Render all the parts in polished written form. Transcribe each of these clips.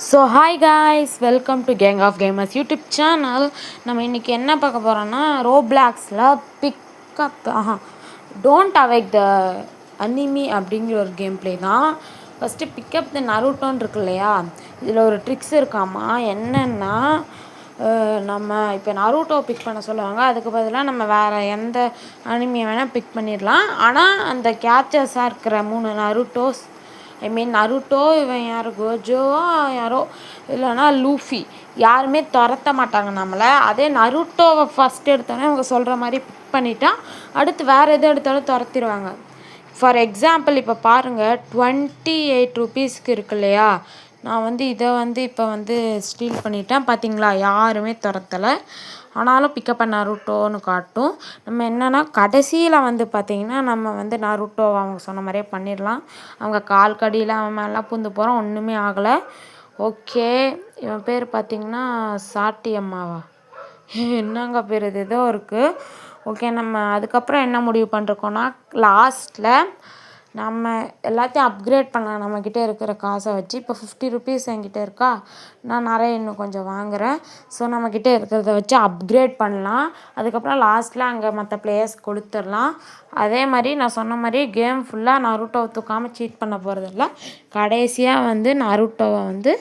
So hi guys, welcome to Gang of Gamers YouTube channel. நம்ம இன்றைக்கி என்ன பார்க்க போகிறோன்னா, ரோப்ளாக்ஸில் pickup don't awake the anime அப்படிங்கிற ஒரு கேம் ப்ளே தான். ஃபஸ்ட்டு பிக்கப் த நருட்டோன்னு இருக்கு இல்லையா, இதில் ஒரு ட்ரிக்ஸ் இருக்காமா. என்னென்னா, நம்ம இப்போ நருட்டோ பிக் பண்ண சொல்லுவாங்க, அதுக்கு பதிலாக நம்ம வேறு எந்த அனிமியை வேணால் பிக் பண்ணிடலாம். ஆனால் அந்த கேச்சர்ஸாக இருக்கிற 3 நருட்டோஸ், நருட்டோ, இவன் யார், கோஜோவா யாரோ, இல்லைனா லூஃபி, யாருமே துரத்த மாட்டாங்க நம்மளை. அதே நருட்டோவை ஃபஸ்ட் எடுத்தோன்னே அவங்க சொல்கிற மாதிரி பிக் பண்ணிட்டா அடுத்து வேறு எது எடுத்தாலும் துரத்திடுவாங்க. ஃபார் எக்ஸாம்பிள் இப்போ பாருங்கள், 28 ருபீஸ்க்கு இருக்கு இல்லையா, நான் இதை இப்போ ஸ்டீல் பண்ணிட்டேன். பார்த்தீங்களா, யாருமே துரத்தலை. ஆனாலும் பிக்கப் பண்ண நருட்டோன்னு காட்டும். நம்ம என்னென்னா கடைசியில் பார்த்திங்கன்னா நம்ம நருட்டோவை அவங்க சொன்ன மாதிரியே பண்ணிடலாம். அவங்க கால் கடியில் அவன் மேலாம் பூந்து போகிறான், ஒன்றுமே ஆகலை. ஓகே, இவன் பேர் பார்த்திங்கன்னா சாட்டி அம்மாவா, என்னங்க பேர் இது ஏதோ இருக்குது. ஓகே, நம்ம அதுக்கப்புறம் என்ன முடிவு பண்ணிருக்கோன்னா, லாஸ்ட்டில் நம்ம எல்லாத்தையும் அப்கிரேட் பண்ணலாம் நம்மக்கிட்ட இருக்கிற காசை வச்சு. இப்போ 50 ருபீஸ் என்கிட்ட இருக்கா, நான் நிறைய இன்னும் கொஞ்சம் வாங்குகிறேன். ஸோ நம்மக்கிட்ட இருக்கிறத வச்சு அப்கிரேட் பண்ணலாம். அதுக்கப்புறம் லாஸ்ட்டில் அங்கே மற்ற பிளேயர்ஸ் கொடுத்துடலாம். அதே மாதிரி நான் சொன்ன மாதிரி கேம் ஃபுல்லாக நருட்டோவை தூக்காமல் சீட் பண்ண போகிறதில்ல. கடைசியாக நருட்டோவை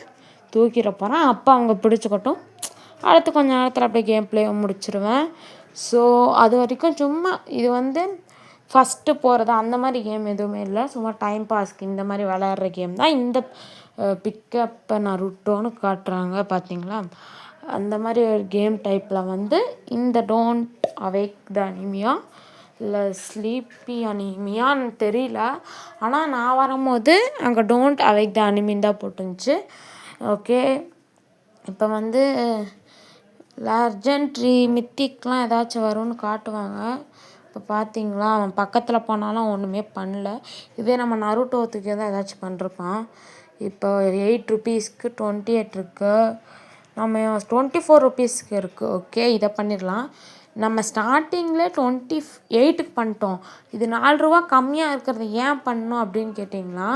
தூக்கிட போகிறேன். அப்போ அவங்க பிடிச்சிக்கட்டும். அடுத்து கொஞ்சம் நேரத்தில் அப்படியே கேம் பிளேயை முடிச்சிடுவேன். ஸோ அது வரைக்கும் சும்மா இது ஃபஸ்ட்டு போகிறது அந்த மாதிரி கேம் எதுவுமே இல்லை. சும்மா டைம் பாஸ்க்கு இந்த மாதிரி விளையாடுற கேம் தான். இந்த பிக்கப்பை நருட்டோன்னு காட்டுறாங்க பார்த்தீங்களா, அந்த மாதிரி ஒரு கேம் டைப்பில் இந்த டோன்ட் அவேக் த அனிமியா இல்லை ஸ்லீப்பி அனிமியான்னு தெரியல. ஆனால் நான் வரும்போது அங்கே டோன்ட் அவேக் த அனிமின்னு தான் போட்டுருந்துச்சு. ஓகே, இப்போ லெஜெண்ட்ரி மித்திக்லாம் ஏதாச்சும் வரும்னு காட்டுவாங்க. இப்போ பார்த்தீங்களா, அவன் பக்கத்தில் போனாலும் ஒன்றுமே பண்ணல. இதே நம்ம நருட்டோத்துக்கு தான் ஏதாச்சும் பண்ணிருப்பான். இப்போ 8 ருபீஸ்க்கு 28 இருக்குது, நம்ம 24 ருபீஸ்க்கு இருக்குது. ஓகே, இதை பண்ணிடலாம். நம்ம ஸ்டார்டிங்கில் 28க்கு பண்ணிட்டோம். இது 4 ரூபா கம்மியாக இருக்கிறது ஏன் பண்ணணும் அப்படின்னு கேட்டிங்களா,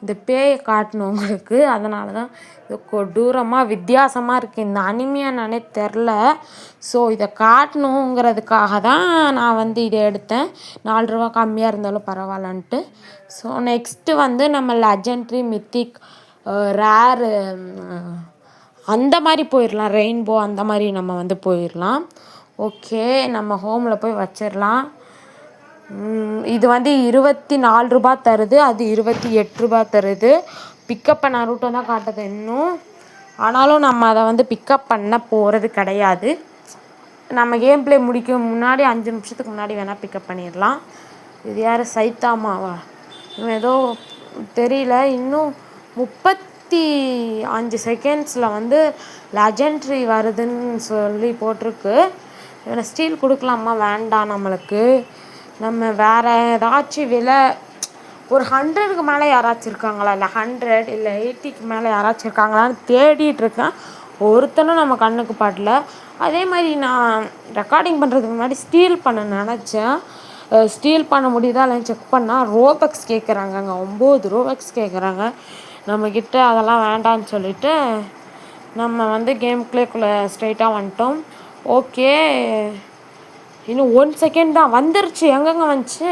இந்த பேயை காட்டணும் உங்களுக்கு. அதனால தான் இது கொடூரமாக வித்தியாசமாக இருக்குது. இந்த அனிமியா நானே தெரில. ஸோ இதை காட்டணுங்கிறதுக்காக தான் நான் இதை எடுத்தேன். 4 ரூபா கம்மியாக இருந்தாலும் பரவாயில்லன்ட்டு. ஸோ நெக்ஸ்ட்டு நம்ம லெஜெண்ட்ரி மித்திக் ரேரு அந்த மாதிரி போயிடலாம். ரெயின்போ அந்த மாதிரி நம்ம போயிடலாம். ஓகே, நம்ம ஹோமில் போய் வச்சிடலாம். இது 24 ரூபா தருது, அது 28 ரூபா தருது. பிக்கப் பண்ண நருட்டோ தான் காட்டுது இன்னும். ஆனாலும் நம்ம அதை பிக்கப் பண்ண போகிறது கிடையாது. நம்ம கேம் பிளே முடிக்க முன்னாடி 5 நிமிஷத்துக்கு முன்னாடி வேணால் பிக்கப் பண்ணிடலாம். இது யார், சைத்தாமாவா, இன்னும் ஏதோ தெரியல. இன்னும் 35 செகண்ட்ஸில் லெஜெண்ட்ரி வருதுன்னு சொல்லி போட்டிருக்கு. இவனை ஸ்டீல் கொடுக்கலாமா, வேண்டாம் நம்மளுக்கு. நம்ம வேறு ஏதாச்சும் விலை ஒரு 100க்கு மேலே யாராச்சும் இருக்காங்களா, இல்லை 100 இல்லை 80க்கு மேலே யாராச்சும் இருக்காங்களான்னு தேடிட்டுருக்கேன். ஒருத்தனும் நம்ம கண்ணுக்கு படல. அதே மாதிரி நான் ரெக்கார்டிங் பண்ணுறதுக்கு முன்னாடி ஸ்டீல் பண்ண நினச்சேன். ஸ்டீல் பண்ண முடியுதா இல்லைன்னு செக் பண்ணால் ரோபக்ஸ் கேட்குறாங்க. அங்கே 9 ரோபக்ஸ் கேட்குறாங்க. நம்மக்கிட்ட அதெல்லாம் வேண்டான்னு சொல்லிவிட்டு நம்ம கேம்குள்ளே ஸ்ட்ரைட்டாக வந்துட்டோம். ஓகே, இன்னும் 1 செகண்ட் தான். வந்துருச்சு. எங்கெங்கே வந்துச்சு,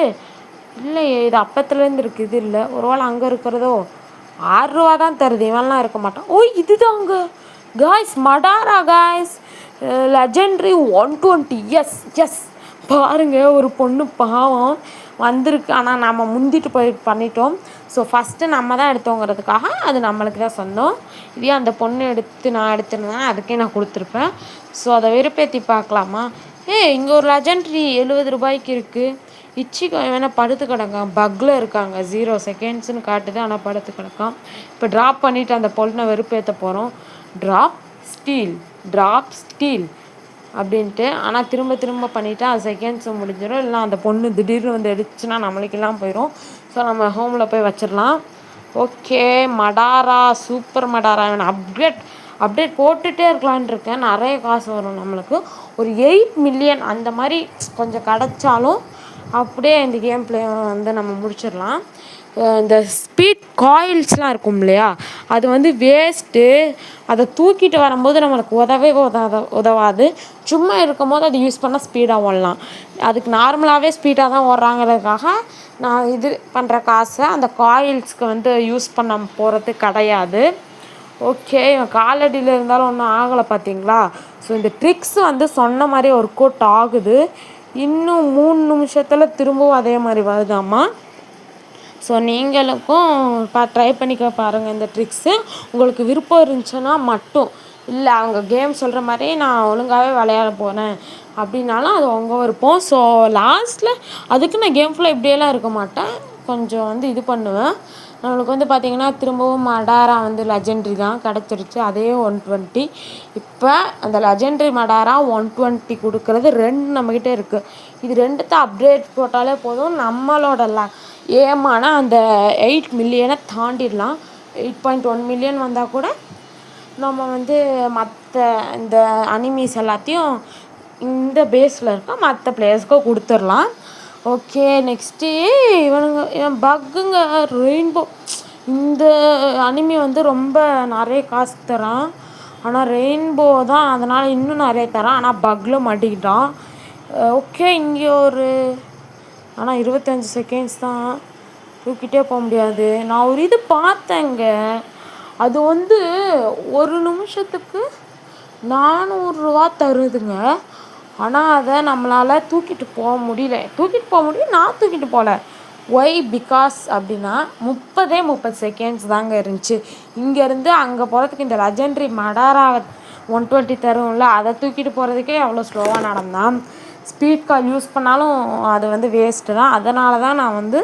இல்லையே, இது அப்பத்துலேருந்து இருக்குது. இது இல்லை, ஒரு வேளை அங்கே இருக்கிறதோ. 6 ரூபா தான் தருது, இவன்லாம் இருக்க மாட்டான். ஓ, இதுதாங்க guys, Madara guys, legendary 120. S S, பாருங்கள், ஒரு பொண்ணு பாவம் வந்திருக்கு. ஆனால் நம்ம முந்திட்டு போய் பண்ணிட்டோம். ஸோ ஃபஸ்ட்டு நம்ம தான் எடுத்தோங்கிறதுக்காக அது நம்மளுக்கு தான் சொந்தம். இதே அந்த பொண்ணு எடுத்து நான் எடுத்துருந்தேன், அதுக்கே நான் கொடுத்துருப்பேன். ஸோ அதை வெறுப்பேற்றி பார்க்கலாமா. இங்கே ஒரு லெஜெண்ட்ரி 70 ரூபாய்க்கு இருக்குது. இச்சிக்கோ வேணால் படுத்து கிடக்கான், பக்கில் இருக்காங்க. 0 செகண்ட்ஸ்னு காட்டுது, ஆனால் படுத்து கிடக்கான். இப்போ ட்ராப் பண்ணிவிட்டு அந்த பொண்ணை வெறுப்பேற்ற போகிறோம். ட்ராப் ஸ்டீல் அப்படின்ட்டு. ஆனால் திரும்ப திரும்ப பண்ணிவிட்டு அது செகண்ட்ஸு முடிஞ்சிடும். இல்லை அந்த பொண்ணு திடீர்னு எடுத்துச்சுன்னா நம்மளுக்கெல்லாம் போயிடும். ஸோ நம்ம ஹோமில் போய் வச்சிடலாம். Okay, மடாரா, super மடாரா. அப்டேட் போட்டுகிட்டே இருக்கலான் இருக்கேன். நிறைய காசு வரும் நம்மளுக்கு. ஒரு 8 மில்லியன் அந்த மாதிரி கொஞ்சம் கிடச்சாலும் அப்படியே இந்த கேம் ப்ளே வந்து நம்ம முடிச்சிடலாம். இந்த ஸ்பீட் காயில்ஸ்லாம் இருக்கும் இல்லையா, அது வந்து வேஸ்ட்டு. அதை தூக்கிட்டு வரும்போது நம்மளுக்கு உதவாது. சும்மா இருக்கும் போது அது யூஸ் பண்ணால் ஸ்பீடாக ஓடலாம். அதுக்கு நார்மலாகவே ஸ்பீடாக தான் ஓடுறாங்கிறதுக்காக நான் இது பண்ணுற காசை அந்த காயில்ஸ்க்கு வந்து யூஸ் பண்ண போகிறது கிடையாது. ஓகே, இவன் காலடியில் இருந்தாலும் ஒன்றும் ஆகலை பார்த்தீங்களா. ஸோ இந்த ட்ரிக்ஸ் வந்து சொன்ன மாதிரி ஒர்க் அவுட் ஆகுது. இன்னும் 3 நிமிஷத்தில் திரும்பவும் அதே மாதிரி வருதாம்மா. ஸோ நீங்களுக்கும் ட்ரை பண்ணிக்க பாருங்கள் இந்த ட்ரிக்ஸு. உங்களுக்கு விருப்பம் இருந்துச்சுன்னா மட்டும், இல்லை அவங்க கேம் சொல்கிற மாதிரி நான் ஒழுங்காகவே விளையாட போகிறேன் அப்படின்னாலும் அது உங்கள் விருப்பம். ஸோ லாஸ்ட்டில் அதுக்கு நான் கேம் ஃபுல்லாக இப்படியெல்லாம் இருக்க மாட்டேன், கொஞ்சம் வந்து இது பண்ணுவேன். நம்மளுக்கு வந்து பார்த்திங்கன்னா திரும்பவும் மடாரா வந்து லெஜெண்ட்ரி தான் கிடச்சிருச்சு, அதே 120. இப்போ அந்த லெஜெண்ட்ரி மடாரா 120 கொடுக்குறது 2 நம்மக்கிட்டே இருக்குது. இது 2த்தை அப்டேட் போட்டாலே போதும், நம்மளோட ஏமான அந்த 8 மில்லியனை தாண்டிடலாம். 8.1 மில்லியன் வந்தால் கூட நம்ம வந்து மற்ற இந்த அனிமீஸ் எல்லாத்தையும் இந்த பேஸில் இருக்க மற்ற பிளேயர்ஸ்க்கு கொடுத்துடலாம். ஓகே, நெக்ஸ்ட்டு இவன் பக்குங்க ரெயின்போ. இந்த அனிமி வந்து ரொம்ப நிறைய காசு தரான், ஆனால் ரெயின்போ தான் அதனால் இன்னும் நிறைய தரான், ஆனால் பக்கில் மாட்டிக்கிட்டான். ஓகே, இங்கே ஆனால் 25 செகண்ட்ஸ் தான், தூக்கிட்டே போக முடியாது. நான் ஒரு இது பார்த்தேங்க, அது வந்து 1 நிமிஷத்துக்கு 400 ரூபா தருதுங்க. ஆனால் அதை நம்மளால் தூக்கிட்டு போக முடியும். நான் தூக்கிட்டு போகல. ஒய் பிகாஸ் அப்படின்னா 30 செகண்ட்ஸ் தாங்க இருந்துச்சு. இங்கேருந்து அங்கே போகிறதுக்கு இந்த லெஜெண்ட்ரி மடாரா 120 தரும்ல, அதை தூக்கிட்டு போகிறதுக்கே அவ்வளோ ஸ்லோவாக நடந்தான். ஸ்பீட் கால் யூஸ் பண்ணாலும் அது வந்து வேஸ்ட்டு தான். அதனால தான் நான் வந்து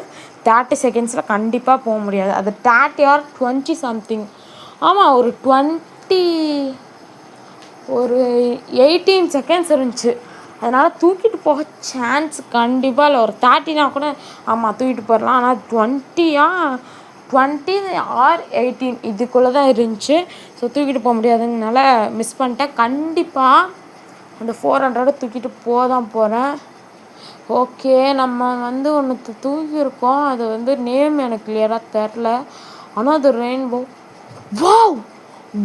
30 செகண்ட்ஸில் கண்டிப்பாக போக முடியாது. அது 30 or 20 சம்திங். ஆமாம், ஒரு 18 செகண்ட்ஸ் இருந்துச்சு. அதனால் தூக்கிட்டு போக சான்ஸ் கண்டிப்பாக இல்லை. ஒரு 30 கூட ஆமாம் தூக்கிட்டு போயிடலாம். ஆனால் 20 or 18 இதுக்குள்ளே தான் இருந்துச்சு. ஸோ தூக்கிட்டு போக முடியாதுங்கனால மிஸ் பண்ணிட்டேன். கண்டிப்பாக அந்த 400 தூக்கிட்டு தான் போகிறேன். ஓகே, நம்ம வந்து ஒன்று தூக்கியிருக்கோம், அது வந்து நேம் எனக்கு கிளியராக தெரில, ஆனால் அது ரெயின்போ.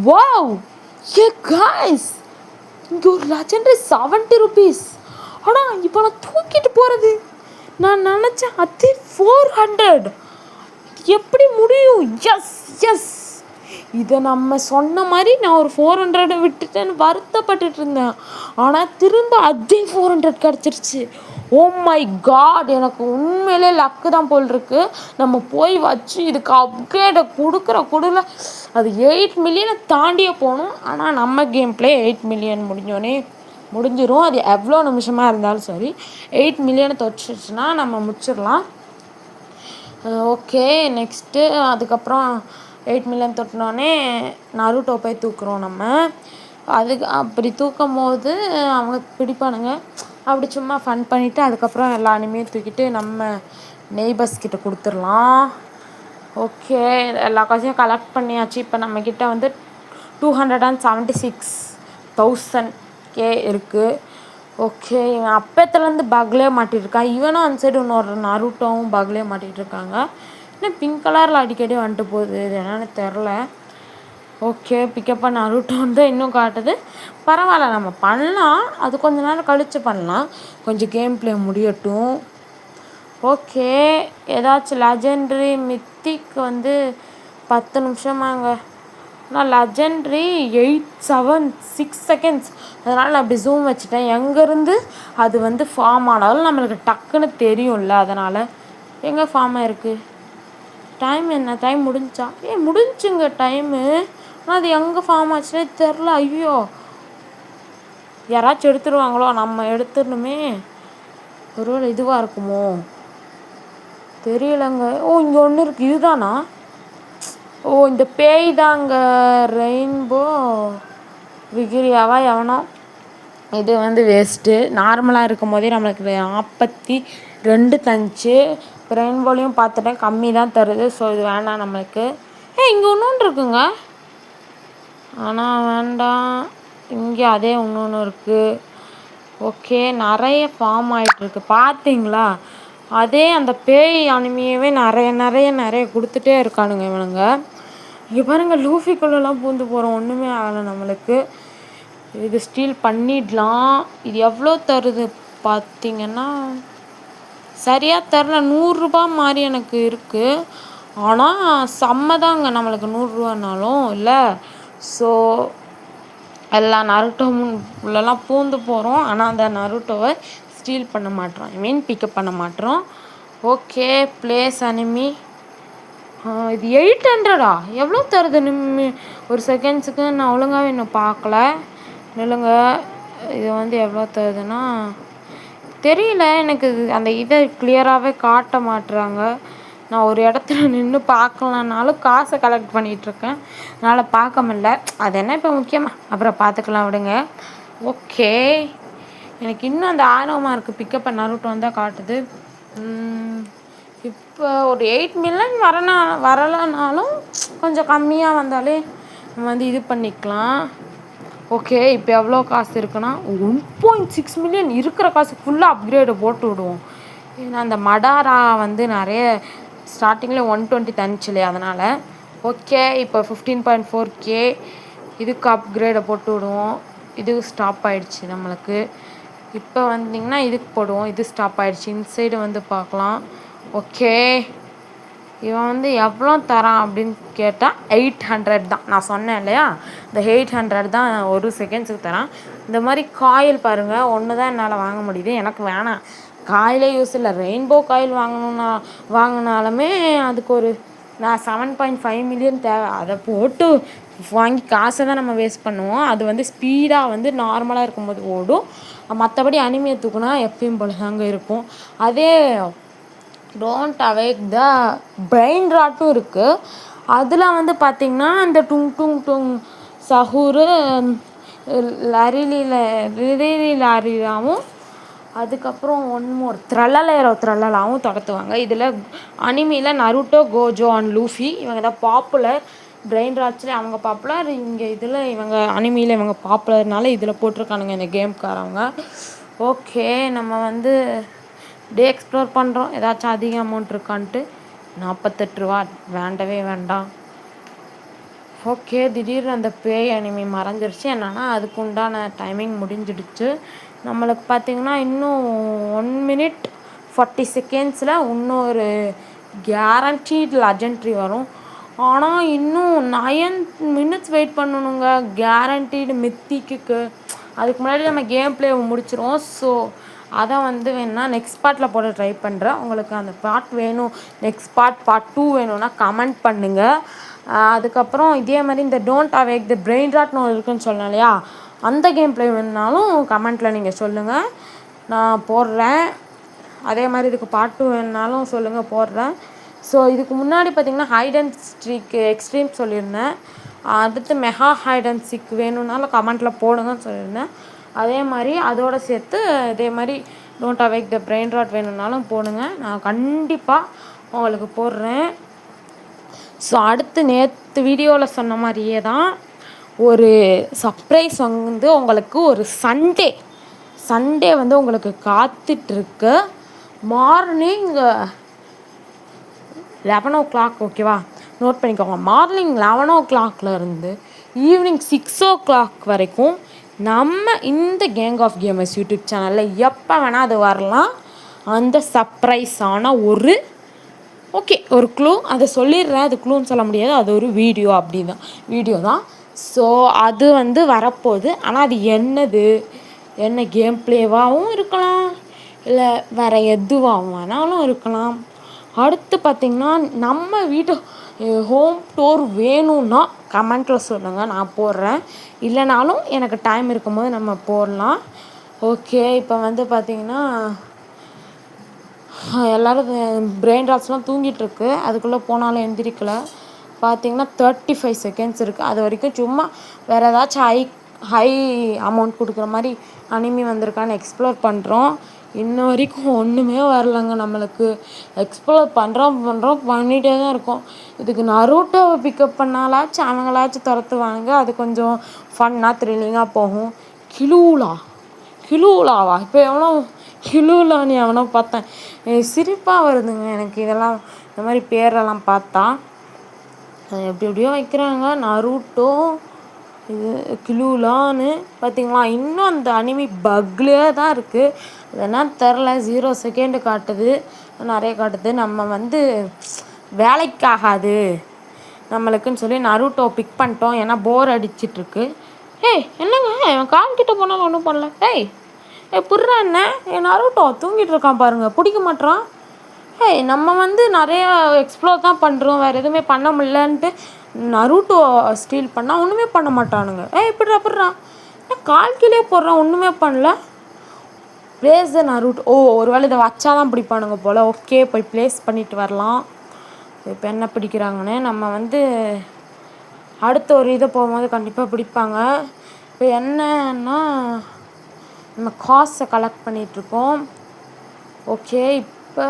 வாவ் ஏ காய்ஸ், இங்கே ஒரு லெஜெண்டரி 70 rupees. ஆனால் இப்போ நான் தூக்கிட்டு போகிறது நான் நினச்சேன் அது 400. எப்படி முடியும்? எஸ், இதை நம்ம சொன்ன மாதிரி நான் ஒரு 400 விட்டுட்டேன்னு வருத்தப்பட்டுட்டு இருந்தேன். ஆனால் திரும்ப அதே 400 கிடச்சிருச்சு. ஓ மை காட், எனக்கு உண்மையிலே லக்கு தான் போல் இருக்கு. நம்ம போய் வச்சு இதுக்கு அப்கிரேடை கொடுக்குற அது 8 மில்லியனை தாண்டியே போகணும். ஆனால் நம்ம கேம் பிளே 8 மில்லியன் முடிஞ்சிடும். அது எவ்வளோ நிமிஷமாக இருந்தாலும் சரி, 8 மில்லியனை தொட்டுச்சுன்னா நம்ம முடிச்சிடலாம். ஓகே, நெக்ஸ்ட்டு அதுக்கப்புறம் 8 மில்லியன் தொட்டினோடனே நருட்டோ போய் தூக்குறோம் நம்ம. அதுக்கு அப்படி தூக்கும் போது அவங்க பிடிப்பானுங்க. அப்படி சும்மா ஃபன் பண்ணிவிட்டு அதுக்கப்புறம் எல்லா அனிமையும் தூக்கிட்டு நம்ம நெய்பர்ஸ் கிட்ட கொடுத்துடலாம். ஓகே, எல்லா காசையும் கலெக்ட் பண்ணியாச்சு. இப்போ நம்மக்கிட்ட வந்து 276,000 இருக்குது. ஓகே, இவன் அப்பத்துலேருந்து பக்லேயே மாட்டிகிட்ருக்கான். இவனும் அந்த சைடு இன்னொரு நருட்டோவும் பக்லேயே மாட்டிகிட்டு இருக்காங்க. இன்னும் பிங்க் கலரில் அடிக்கடி வந்துட்டு போகுது, இது என்னென்னு தெரில. ஓகே, பிக்கப் பண்ண நருட்டோ வந்து இன்னும் காட்டுது. பரவாயில்ல, நம்ம பண்ணலாம், அது கொஞ்ச நேரம் கழித்து பண்ணலாம், கொஞ்சம் கேம் பிளே முடியட்டும். ஓகே, ஏதாச்சும் லெஜெண்ட்ரி மித்திக் வந்து 10 நிமிஷமாங்க. நான் லெஜெண்ட்ரி 6 செகண்ட்ஸ். அதனால் நான் அப்படி ஜூம் வச்சுட்டேன். எங்கேருந்து அது வந்து ஃபார்ம் ஆனாலும் நம்மளுக்கு டக்குன்னு தெரியும்ல, அதனால். எங்கே ஃபார்ம் ஆகிருக்கு? டைம் என்ன? டைம் முடிஞ்சா? முடிஞ்சுங்க டைமு. ஆனால் அது எங்கே ஃபார்ம் ஆச்சுன்னே தெரில. ஐயோ, யாராச்சும் எடுத்துடுவாங்களோ? நம்ம எடுத்துடணுமே. ஒருவேளை இதுவாக இருக்குமோ தெரியலங்க. இங்கே ஒன்று இருக்குது, இதுதானா? இந்த பேய் தாங்க, ரெயின்போ விகிரியாவா எவனோ. இது வந்து வேஸ்ட்டு. நார்மலாக இருக்கும் போதே நம்மளுக்கு 42 தந்துச்சு. இப்போ ரெயின்போலையும் பார்த்துட்டேன், கம்மி தான் தருது. ஸோ இது வேண்டாம் நம்மளுக்கு. இங்கே இன்னொன்று இருக்குங்க, ஆனால் வேண்டாம். இங்கே அதே இன்னொன்று இருக்குது. ஓகே, நிறைய ஃபார்ம் ஆகிட்டுருக்கு பார்த்தீங்களா? அதே அந்த பேய் அனிமையவே நிறைய நிறைய நிறைய கொடுத்துட்டே இருக்கானுங்க இவனுங்க. இங்கே பாருங்கள், லூஃபிக்குள்ளெல்லாம் பூந்து போகிறோம், ஒன்றுமே ஆகலை நம்மளுக்கு. இது ஸ்டீல் பண்ணிடலாம். இது எவ்வளோ தருது பார்த்திங்கன்னா சரியாக தரல, 100 ரூபா மாதிரி எனக்கு இருக்குது. ஆனால் செம்மதாங்க நம்மளுக்கு 100 ரூபானாலும் இல்லை. ஸோ எல்லா நருட்டோ உள்ளெல்லாம் பூந்து போகிறோம். ஆனால் அந்த நருட்டோவை ஸ்டீல் பண்ண மாட்டோம், ஐ மீன் பிக்கப் பண்ண மாட்டோம். Okay, place anime. இது 800 எவ்வளோ தருது ஒரு செகண்ட்ஸுக்கு? நான் ஒழுங்காகவே இன்னும் பார்க்கல, நில்லுங்க. இது வந்து எவ்வளோ தருதுன்னா தெரியல எனக்கு. அந்த இதை கிளியராகவே காட்ட மாட்டுறாங்க. நான் ஒரு இடத்துல நின்று பார்க்கலனாலும் காசை கலெக்ட் பண்ணிகிட்ருக்கேன், அதனால் பார்க்க முடியல. அது என்ன இப்போ முக்கியமாக, அப்புறம் பார்த்துக்கலாம், விடுங்க. ஓகே, எனக்கு இன்னும் அந்த ஆர்வமாக இருக்குது. பிக்கப் நருட்டோ வந்தால் காட்டுது. இப்போ ஒரு 8 மில்லியன் வரலைனாலும் கொஞ்சம் கம்மியாக வந்தாலே நம்ம வந்து இது பண்ணிக்கலாம். ஓகே, இப்போ எவ்வளோ காசு இருக்குன்னா 1.6 மில்லியன் இருக்கிற காசு ஃபுல்லாக அப்கிரேடை போட்டு விடுவோம். ஏன்னா அந்த மடாரா வந்து நிறைய ஸ்டார்டிங்கில் 120 தந்துச்சு இல்லையா, அதனால். ஓகே, இப்போ 15.4K இதுக்கு அப்கிரேடை போட்டு விடுவோம். இது ஸ்டாப் ஆகிடுச்சு நம்மளுக்கு. இப்போ வந்திங்கன்னா இதுக்கு போடுவோம், இது ஸ்டாப் ஆகிடுச்சு. இன்சைடு வந்து பார்க்கலாம். ஓகே, இவன் வந்து எவ்வளோ தரான் அப்படின்னு கேட்டால் 800 தான். நான் சொன்னேன் இல்லையா, இந்த 800 தான் ஒரு செகண்ட்ஸுக்கு தரான். இந்த மாதிரி காயில் பாருங்கள், ஒன்று தான் என்னால் வாங்க முடியுது. எனக்கு வேணாம், காயிலே யூஸ் இல்லை. ரெயின்போ காயில் வாங்கினாலுமே அதுக்கு ஒரு நான் 7.5 மில்லியன் தேவை. அதை போட்டு வாங்கி காசை தான் நம்ம வேஸ்ட் பண்ணுவோம். அது வந்து ஸ்பீடாக வந்து நார்மலாக இருக்கும்போது ஓடும். மற்றபடி அனிமையை தூக்குனா எப்பயும் போல தாங்க இருக்கும். அதே டோன்ட் அவேக் த பிரெயின் ராட்டும் இருக்குது. அதில் வந்து பார்த்திங்கன்னா இந்த டுங் டுங் டுங் சஹூரு லாரிலாவும் அதுக்கப்புறம் ஒன்மோர் த்ரல்லலாவும் தொடத்துவாங்க. இதில் அனிமியில் நருட்டோ, கோஜோ அண்ட் லூஃபி இவங்க தான் பாப்புலர். பிரெயின் ராட்ஸ்லேயே அவங்க பாப்புலர், இங்கே இதில் இவங்க அனிமியில் இவங்க பாப்புலர்னால இதில் போட்டிருக்கானுங்க இந்த கேம்காரவங்க. ஓகே, நம்ம வந்து டே எக்ஸ்ப்ளோர் பண்ணுறோம். ஏதாச்சும் அதிக அமௌண்ட் இருக்கான்ட்டு. 48 ரூபா வேண்டவே வேண்டாம். ஓகே, திடீர்னு அந்த பேய் அனிமி மறைஞ்சிருச்சு. என்னென்னா அதுக்கு உண்டான டைமிங் முடிஞ்சிடுச்சு. நம்மளுக்கு பார்த்திங்கன்னா இன்னும் 1 minute 40 seconds இன்னொரு கேரண்டீட் லெஜெண்ட்ரி வரும். ஆனால் இன்னும் 9 minutes வெயிட் பண்ணணுங்க கேரண்டீடு மித்திக்கு. அதுக்கு முன்னாடி நம்ம கேம் பிளே முடிச்சிருவோம். ஸோ அதை வந்து வேணால் நெக்ஸ்ட் பார்ட்டில் போட ட்ரை பண்ணுறேன். உங்களுக்கு அந்த பார்ட் வேணும், நெக்ஸ்ட் பார்ட் 2 வேணும்னா கமெண்ட் பண்ணுங்கள். அதுக்கப்புறம் இதே மாதிரி இந்த டோன்ட் அவேக் த பிரெயின் ராட்னு இருக்குன்னு சொன்னேன் இல்லையா, அந்த கேம் பிளே வேணுனாலும் கமெண்ட்டில் நீங்கள் சொல்லுங்கள், நான் போடுறேன். அதே மாதிரி இதுக்கு பார்ட் 2 வேணுனாலும் சொல்லுங்கள், போடுறேன். ஸோ இதுக்கு முன்னாடி பார்த்திங்கன்னா ஹைட் அண்ட் ஸ்ட்ரீக் எக்ஸ்ட்ரீம் சொல்லியிருந்தேன். அடுத்து மெகா ஹைட் அண்ட் சீக் வேணும்னாலும் கமெண்ட்டில் போடுங்கன்னு சொல்லியிருந்தேன். அதே மாதிரி அதோடு சேர்த்து இதே மாதிரி don't awake the brain rot வேணும்னாலும் போடுங்க, நான் கண்டிப்பாக உங்களுக்கு போடுறேன். ஸோ அடுத்து நேற்று வீடியோவில் சொன்ன மாதிரியே தான் ஒரு சர்ப்ரைஸ் வந்து உங்களுக்கு ஒரு சண்டே வந்து உங்களுக்கு காத்துட்ருக்கு. மார்னிங் 11 o'clock, ஓகேவா, நோட் பண்ணிக்கோங்க. மார்னிங் 11 o'clockலேருந்து ஈவினிங் 6 o'clock வரைக்கும் நம்ம இந்த கேங் ஆஃப் கேமர்ஸ் யூடியூப் சேனலில் எப்போ வேணால் அது வரலாம். அந்த சர்ப்ரைஸான ஒரு க்ளூ அதை சொல்லிடுறேன். அது க்ளூன்னு சொல்ல முடியாது, அது ஒரு வீடியோ தான். ஸோ அது வந்து வரப்போகுது. ஆனால் அது என்ன கேம் பிளேவாகவும் இருக்கலாம், இல்லை வேறு எதுவாகவும் வேணாலும் இருக்கலாம். அடுத்து பார்த்திங்கன்னா நம்ம வீட்டு ஹோம் டூர் வேணும்னா கமெண்ட்டில் சொல்லுங்கள், நான் போடுறேன். இல்லைனாலும் எனக்கு டைம் இருக்கும்போது நம்ம போடலாம். ஓகே, இப்போ வந்து பார்த்திங்கன்னா எல்லோரும் பிரெயின் ராட்ஸ்லாம் தூங்கிட்டுருக்கு. அதுக்குள்ளே போனாலும் எந்திரிக்கலை. பார்த்திங்கன்னா 35 seconds இருக்குது. அது வரைக்கும் சும்மா வேறு ஏதாச்சும் ஹை அமௌண்ட் கொடுக்குற மாதிரி அனிமி வந்திருக்கான்னு எக்ஸ்ப்ளோர் பண்ணுறோம். இன்ன வரைக்கும் ஒன்றுமே வரலைங்க நம்மளுக்கு. எக்ஸ்ப்ளோர் பண்ணிகிட்டே தான் இருக்கோம். இதுக்கு நருட்டோவை பிக்கப் பண்ணாலாச்சும் அவங்களாச்சும் துரத்துவாங்க, அது கொஞ்சம் ஃபன்னாக த்ரில்லிங்காக போகும். கிலூலாவா இப்போ கிலூலானி அவனை பார்த்தேன், சிரிப்பாக வருதுங்க எனக்கு இதெல்லாம், இந்த மாதிரி பேரெல்லாம் பார்த்தா. எப்படி எப்படியோ வைக்கிறாங்க. நருட்டோ, இது கிலூலான்னு பார்த்தீங்களா. இன்னும் அந்த அனிமி பக்லேயே தான் இருக்குது. அது என்னன்னு தெரில, 0 செகண்டு காட்டுது, நிறைய காட்டுது. நம்ம வந்து வேலைக்காகாது நம்மளுக்குன்னு சொல்லி நருட்டோ பிக் பண்ணிட்டோம். ஏன்னா போர் அடிச்சிட்ருக்கு. ஏய் என்னங்க என் கால்கிட்ட போனாலும் ஒன்றும் பண்ணல. புர்றா என்ன என் நருட்டோ தூங்கிட்டு இருக்கான் பாருங்கள், பிடிக்க மாட்டான். நம்ம வந்து நிறைய எக்ஸ்ப்ளோர் தான் பண்ணுறோம், வேறு எதுவுமே பண்ண முடியலன்ட்டு நருட்டோ ஸ்டீல் பண்ணால் ஒன்றுமே பண்ண மாட்டானுங்க. இப்படிறா கால் கீழே போடுறான், ஒன்றுமே பண்ணல. ப்ளேஸ் த நருட்டோ. ஒரு வேளை இதை வச்சா தான் பிடிப்பானுங்க போல். ஓகே போய் ப்ளேஸ் பண்ணிட்டு வரலாம். இப்போ என்ன பிடிக்கிறாங்கன்னு நம்ம வந்து அடுத்த ஒரு இதை போகும்போது கண்டிப்பாக பிடிப்பாங்க. இப்போ என்னன்னா நம்ம காசை கலெக்ட் பண்ணிகிட்ருக்கோம். ஓகே இப்போ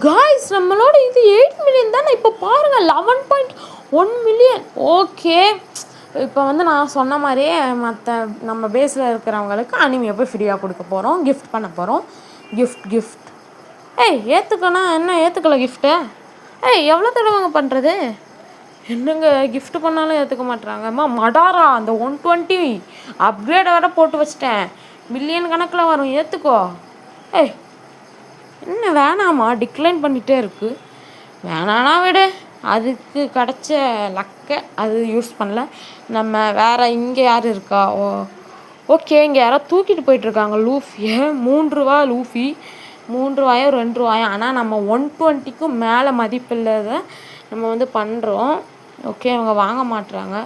காய்ஸ் நம்மளோட இது 8 மில்லியன் தானே. இப்போ பாருங்கள் 11.1 மில்லியன். ஓகே இப்போ வந்து நான் சொன்ன மாதிரியே மற்ற நம்ம பேஸில் இருக்கிறவங்களுக்கு அனிமையை போய் ஃப்ரீயாக கொடுக்க போகிறோம், கிஃப்ட் பண்ண போகிறோம். கிஃப்ட் ஏற்றுக்கணா என்ன ஏற்றுக்கல கிஃப்ட்டு? எவ்வளோ தடவைங்க பண்ணுறது? என்னங்க கிஃப்ட் பண்ணாலும் ஏற்றுக்க மாட்டுறாங்கம்மா. மடாரா அந்த 120 அப்கிரேடை வேறு போட்டு வச்சிட்டேன், மில்லியன் கணக்கில் வரும், ஏற்றுக்கோ. என்ன வேணாமா, டிக்ளைன் பண்ணிகிட்டே இருக்குது. வேணானா விடு, அதுக்கு கிடச்ச லக்கை அது யூஸ் பண்ணல. நம்ம வேறு இங்கே யார் இருக்கா? ஓகே இங்கே யாரோ தூக்கிட்டு போயிட்டுருக்காங்க லூஃபியை. 3 ரூபா லூஃபி, 3 ரூபாயோ 2 ரூபாயோ. ஆனால் நம்ம 120க்கும் மேலே மதிப்பில்லதை நம்ம வந்து பண்ணுறோம். ஓகே அவங்க வாங்க மாட்டுறாங்க.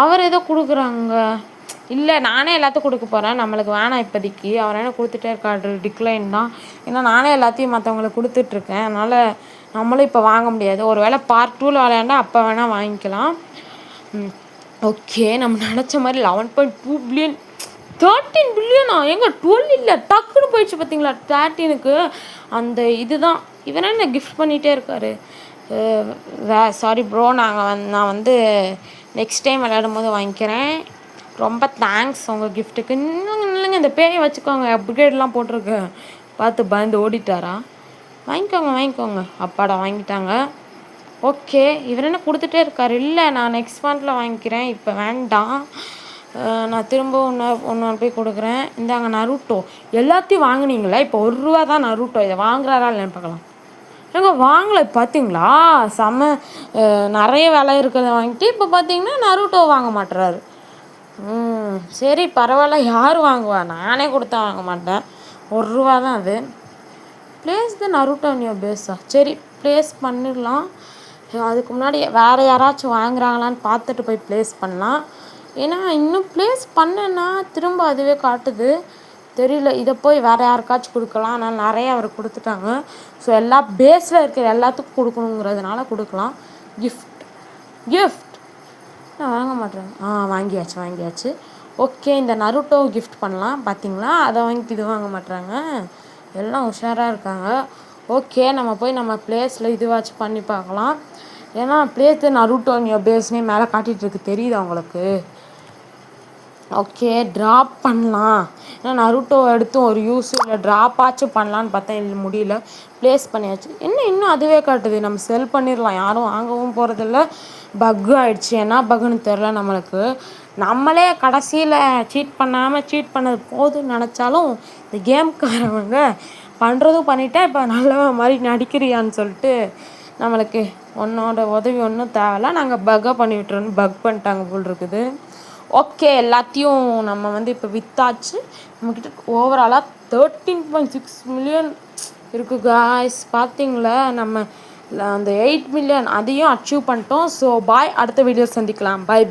அவர் ஏதோ கொடுக்குறாங்க. இல்லை நானே எல்லாத்தையும் கொடுக்க போகிறேன், நம்மளுக்கு வேணாம் இப்போதைக்கு. அவர் என்ன கொடுத்துட்டே இருக்காரு, டிக்ளைன் தான். ஏன்னா நானே எல்லாத்தையும் மற்றவங்களுக்கு கொடுத்துட்ருக்கேன், அதனால் நம்மளும் இப்போ வாங்க முடியாது. ஒரு வேளை பார்ட் 2ல் விளையாண்டா அப்போ வேணால் வாங்கிக்கலாம். ஓகே நம்ம நினச்ச மாதிரி 11.2 பில்லியன், 13 பில்லியனா? எங்க 12 இல்லை, டக்குன்னு போயிடுச்சு பார்த்தீங்களா 13க்கு. அந்த இதுதான் இவன் என்ன கிஃப்ட் பண்ணிகிட்டே இருக்காரு. சாரி ப்ரோ, நான் வந்து நெக்ஸ்ட் டைம் விளையாடும் போது வாங்கிக்கிறேன். ரொம்ப தேங்க்ஸ் உங்கள் கிஃப்ட்டுக்கு. இல்லைங்க இந்த பேயை வச்சுக்கோங்க, அப்கிரேட்லாம் போட்டிருக்கு. பார்த்து பயந்து ஓடிட்டாரா? வாங்கிக்கோங்க. அப்பாடா வாங்கிட்டாங்க. ஓகே இவர் என்ன கொடுத்துட்டே இருக்காரு. இல்லை நான் நெக்ஸ்ட் மந்த்தில் வாங்கிக்கிறேன், இப்போ வேண்டாம், நான் திரும்ப ஒன்று போய் கொடுக்குறேன். இந்தாங்க நருட்டோ. எல்லாத்தையும் வாங்கினீங்களா? இப்போ 1 ரூபா தான் நருட்டோ. இதை வாங்குறாரா இல்லைன்னு பார்க்கலாம். வாங்கலை பார்த்தீங்களா, செம்ம நிறைய விலை இருக்கிறத வாங்கிட்டு இப்போ பார்த்தீங்கன்னா நருட்டோ வாங்க மாட்டுறாரு. சரி பரவாயில்ல, யார் வாங்குவா? நானே கொடுத்தா வாங்க மாட்டேன், 1 ரூபா தான் அது. ப்ளேஸ் த நருட்டோ நியூ பேஸா? சரி ப்ளேஸ் பண்ணிடலாம். அதுக்கு முன்னாடி வேறு யாராச்சும் வாங்குறாங்களான்னு பார்த்துட்டு போய் ப்ளேஸ் பண்ணலாம். ஏன்னா இன்னும் ப்ளேஸ் பண்ணேன்னா திரும்ப அதுவே காட்டுது, தெரியல. இதை போய் வேறு யாருக்காச்சும் கொடுக்கலாம், ஆனால் நிறைய அவர் கொடுத்துட்டாங்க. ஸோ எல்லா பேஸில் இருக்கிற எல்லாத்துக்கும் கொடுக்கணுங்கிறதுனால கொடுக்கலாம். கிஃப்ட் நான் வாங்க மாட்டேறேன். வாங்கியாச்சு. ஓகே இந்த நருட்டோ கிஃப்ட் பண்ணலாம். பார்த்தீங்களா, அதை வாங்கிட்டு இது வாங்க மாட்டுறாங்க, எல்லாம் உஷாராக இருக்காங்க. ஓகே நம்ம போய் நம்ம ப்ளேஸில் இதுவாச்சும் பண்ணி பார்க்கலாம். ஏன்னா ப்ளேஸ் நருட்டோ நியூ பேஸ்னே மேலே காட்டிகிட்ருக்கு, தெரியுது அவங்களுக்கு. ஓகே ட்ராப் பண்ணலாம். ஏன்னா நருட்டோ எடுத்து ஒரு யூஸ் இல்லை, ட்ராப்பாச்சும் பண்ணலான்னு பார்த்தா இல்லை, முடியல. ப்ளேஸ் பண்ணியாச்சு. இன்னும் அதுவே காட்டுது. நம்ம செல் பண்ணிடலாம், யாரும் வாங்கவும் போகிறதில்ல. பக்கு ஆகிடுச்சு, என்ன பக்குன்னு தெரில நம்மளுக்கு. நம்மளே கடைசியில் சீட் பண்ணது போதுன்னு நினச்சாலும் இந்த கேம்காரவங்க பண்ணுறதும் பண்ணிட்டேன், இப்போ நல்ல மாதிரி நடிக்கிறியான்னு சொல்லிட்டு நம்மளுக்கு உன்னோட உதவி ஒன்றும் தேவையில்ல, நாங்கள் பக்கை பண்ணி விட்டுறோன்னு பக் பண்ணிட்டாங்க போல் இருக்குது. ஓகே எல்லாத்தையும் நம்ம வந்து இப்போ விற்றாச்சு. நம்மக்கிட்ட ஓவராலாக 13.6 மில்லியன் இருக்குது காய்ஸ். பார்த்தீங்களா, நம்ம அந்த 8 மில்லியன் அதையும் அச்சீவ் பண்ணிட்டோம். ஸோ பாய், அடுத்த வீடியோ சந்திக்கலாம். பாய்.